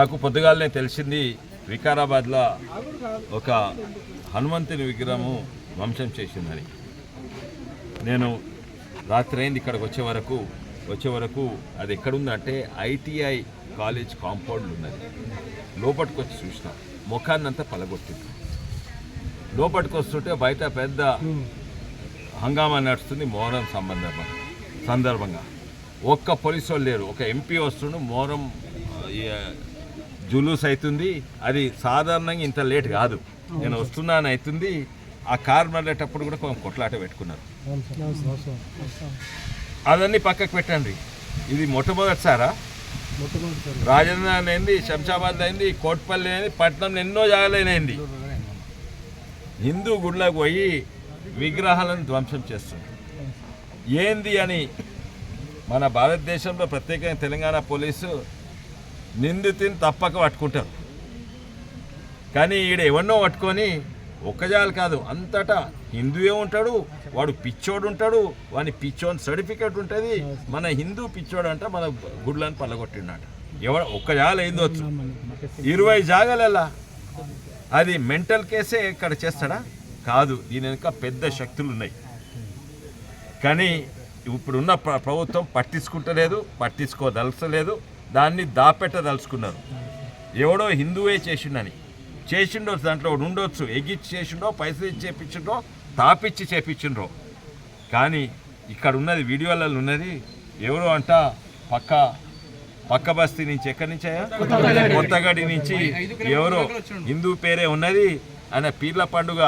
నాకు పొద్దుగాలనే తెలిసింది వికారాబాద్లో ఒక హనుమంతుని విగ్రహము ధ్వంసం చేసిందని. నేను రాత్రి అయింది ఇక్కడికి వచ్చే వరకు అది ఎక్కడుందంటే ఐటీఐ కాలేజ్ కాంపౌండ్ ఉన్నది. లోపలికి వచ్చి చూసిన ముఖాన్నంతా పలగొట్టింది. లోపలికి వస్తుంటే బయట పెద్ద హంగామా నడుస్తుంది మొహరం సందర్భంగా. ఒక్క పోలీసు వాళ్ళు లేరు. ఒక ఎంపీ వస్తుండు, మొహరం జులూస్ అవుతుంది. అది సాధారణంగా ఇంత లేట్ కాదు, నేను వస్తున్నాను అవుతుంది. ఆ కారు మళ్ళేటప్పుడు కూడా కొంచెం కొట్లాట పెట్టుకున్నారు. అదన్నీ పక్కకు పెట్టండి. ఇది మొట్టమొదటిసారా? రాజధాని అయింది, శంషాబాద్ అయింది, కోట్పల్లి అయింది, పట్నంలో ఎన్నో జాగాలైనది. హిందూ గుళ్ళకు పోయి విగ్రహాలను ధ్వంసం చేస్తుంది ఏంది అని మన భారతదేశంలో ప్రత్యేకంగా తెలంగాణ పోలీసు నిందితుని తప్పక పట్టుకుంటారు. కానీ ఈడ ఎవరినో పట్టుకొని ఒక్కజాలు కాదు, అంతటా హిందువే ఉంటాడు, వాడు పిచ్చోడు ఉంటాడు, వాని పిచ్చోని సర్టిఫికేట్ ఉంటుంది. మన హిందూ పిచ్చోడు అంట మన గుడ్లను పల్లగొట్టిండట. ఒక్కజాలు అయిందవచ్చు, 20 జాగాలలా. అది మెంటల్ కేసే ఇక్కడ చేస్తాడా? కాదు, దీని వెనుక పెద్ద శక్తులు ఉన్నాయి. కానీ ఇప్పుడున్న ప్రభుత్వం పట్టించుకోదలసలేదు, దాన్ని దాపెట్టదలుచుకున్నారు. ఎవడో హిందువే చేసిండో దాంట్లో ఉండొచ్చు, ఎగిచ్చి చేసిండో, పైసలు ఇచ్చి చేపించిండ్రో, తాపిచ్చి చేపించిండ్రో. కానీ ఇక్కడ ఉన్నది వీడియోలలో ఉన్నది ఎవరో అంట పక్క బస్తీ నుంచి, ఎక్కడి నుంచి అయ్యా, కొత్తగడి నుంచి ఎవరో హిందూ పేరే ఉన్నది. ఆయన పీర్ల పండుగ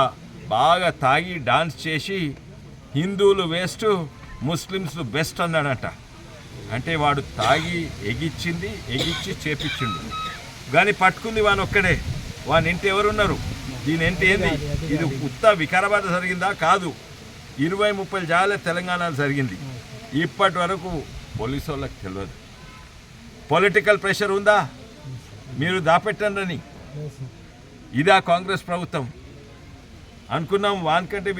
బాగా తాగి డాన్స్ చేసి హిందువులు వేస్ట్, ముస్లిమ్స్ బెస్ట్ అన్నాడంట. అంటే వాడు తాగి ఎగిచ్చి చేపించిండు. కానీ పట్టుకుంది వాని ఒక్కడే. వాని ఇంటి ఎవరున్నారు? దీని ఇంటి ఏంది? ఇది ఉత్త వికారాబాద్ జరిగిందా? కాదు, 20-30 జాగాలే తెలంగాణలో జరిగింది. ఇప్పటి వరకు పోలీసు వాళ్ళకి తెలియదు. పొలిటికల్ ప్రెషర్ ఉందా? మీరు దాపెట్టండి. ఇదా కాంగ్రెస్ ప్రభుత్వం అనుకున్నాం. వానికంటే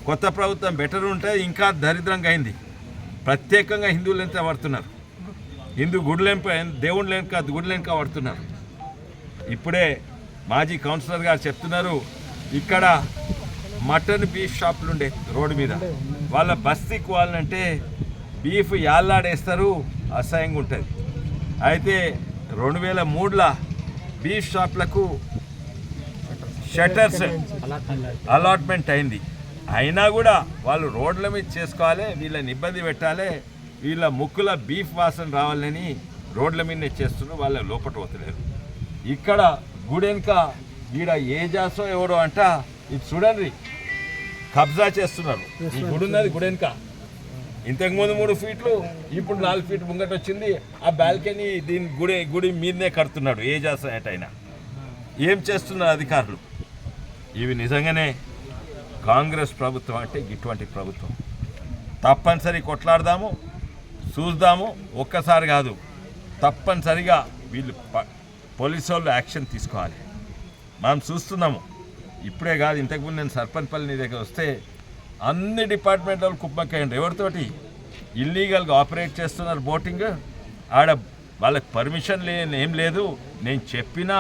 కొత్త ప్రభుత్వం బెటర్ ఉంటే ఇంకా దరిద్రంగా అయింది. ప్రత్యేకంగా హిందువులు ఎంత పడుతున్నారు, హిందూ దేవుళ్ళు గుడ్లెంక పడుతున్నారు. ఇప్పుడే మాజీ కౌన్సిలర్ గారు చెప్తున్నారు, ఇక్కడ మటన్ బీఫ్ షాపులు ఉండే రోడ్డు మీద, వాళ్ళ బస్తీకి వాళ్ళంటే బీఫ్ యాళ్ళాడేస్తారు, అసహ్యంగా ఉంటుంది. అయితే 2003లో బీఫ్ షాప్లకు షట్టర్స్ అలాట్మెంట్ అయింది. అయినా కూడా వాళ్ళు రోడ్ల మీద చేసుకోవాలి, వీళ్ళని ఇబ్బంది పెట్టాలి, వీళ్ళ ముక్కుల బీఫ్ వాసన రావాలని రోడ్ల మీదనే చేస్తున్నారు, వాళ్ళ లోపల పోతలేరు. ఇక్కడ గుడెనక ఈడ ఏజాసో ఎవరో అంట, ఇది చూడండి, కబ్జా చేస్తున్నారు. ఈ గుడి ఉన్నది గుడెనక, ఇంతకుముందు 3 ఫీట్లు, ఇప్పుడు 4 ఫీట్ ముంగట వచ్చింది. ఆ బాల్కనీ దీని గుడి మీదనే కడుతున్నాడు ఏజాసో ఏటైనా. ఏం చేస్తున్నారు అధికారులు? ఇవి నిజంగానే కాంగ్రెస్ ప్రభుత్వం అంటే ఇటువంటి ప్రభుత్వం. తప్పనిసరి కొట్లాడదాము, చూద్దాము. ఒక్కసారి కాదు, తప్పనిసరిగా వీళ్ళు పోలీసు వాళ్ళు యాక్షన్ తీసుకోవాలి. మనం చూస్తున్నాము, ఇప్పుడే కాదు, ఇంతకుముందు నేను సర్పంచ్పల్లి నీ దగ్గర వస్తే అన్ని డిపార్ట్మెంట్ వాళ్ళు కుప్పక్కయ్యండి. ఎవరితోటి ఇల్లీగల్గా ఆపరేట్ చేస్తున్నారు బోటింగ్. ఆడ వాళ్ళకి పర్మిషన్ ఏం లేదు. నేను చెప్పినా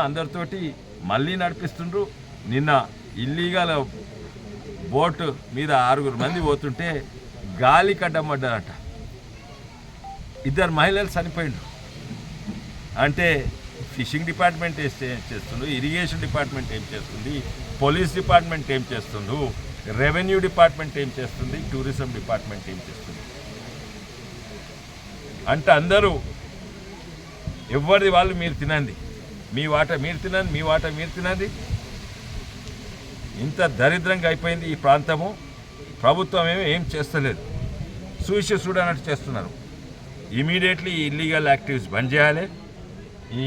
అందరితోటి మళ్ళీ నడిపిస్తుండ్రు. నిన్న ఇల్లీగల్ బోటు మీద 6 మంది పోతుంటే గాలి కడ్డమడ్డారట. 2 మహిళలు చనిపోయిండ్రు. అంటే ఫిషింగ్ డిపార్ట్మెంట్ ఏం చేస్తుండ్రు, ఇరిగేషన్ డిపార్ట్మెంట్ ఏం చేస్తుంది, పోలీస్ డిపార్ట్మెంట్ ఏం చేస్తుండ్రు, రెవెన్యూ డిపార్ట్మెంట్ ఏం చేస్తుంది, టూరిజం డిపార్ట్మెంట్ ఏం చేస్తుంది అంటే అందరూ ఎవరిది వాళ్ళు మీరు తినండి, మీ వాట మీరు తినండి, మీ వాట మీరు తినండి. ఇంత దరిద్రంగా అయిపోయింది ఈ ప్రాంతము. ప్రభుత్వం ఏం చేస్తలేదు, చూడనట్టు చేస్తున్నారు. ఇమీడియట్లీ ఇల్లీగల్ యాక్టివిటీస్ బంద్ చేయాలి. ఈ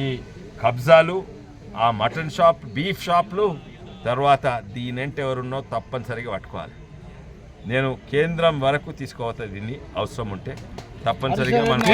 కబ్జాలు, ఆ మటన్ షాప్, బీఫ్ షాప్లు, తర్వాత దీనంటే ఎవరున్నో తప్పనిసరిగా పట్టుకోవాలి. నేను కేంద్రం వరకు తీసుకోవద్దు దీన్ని, అవసరం ఉంటే తప్పనిసరిగా మనం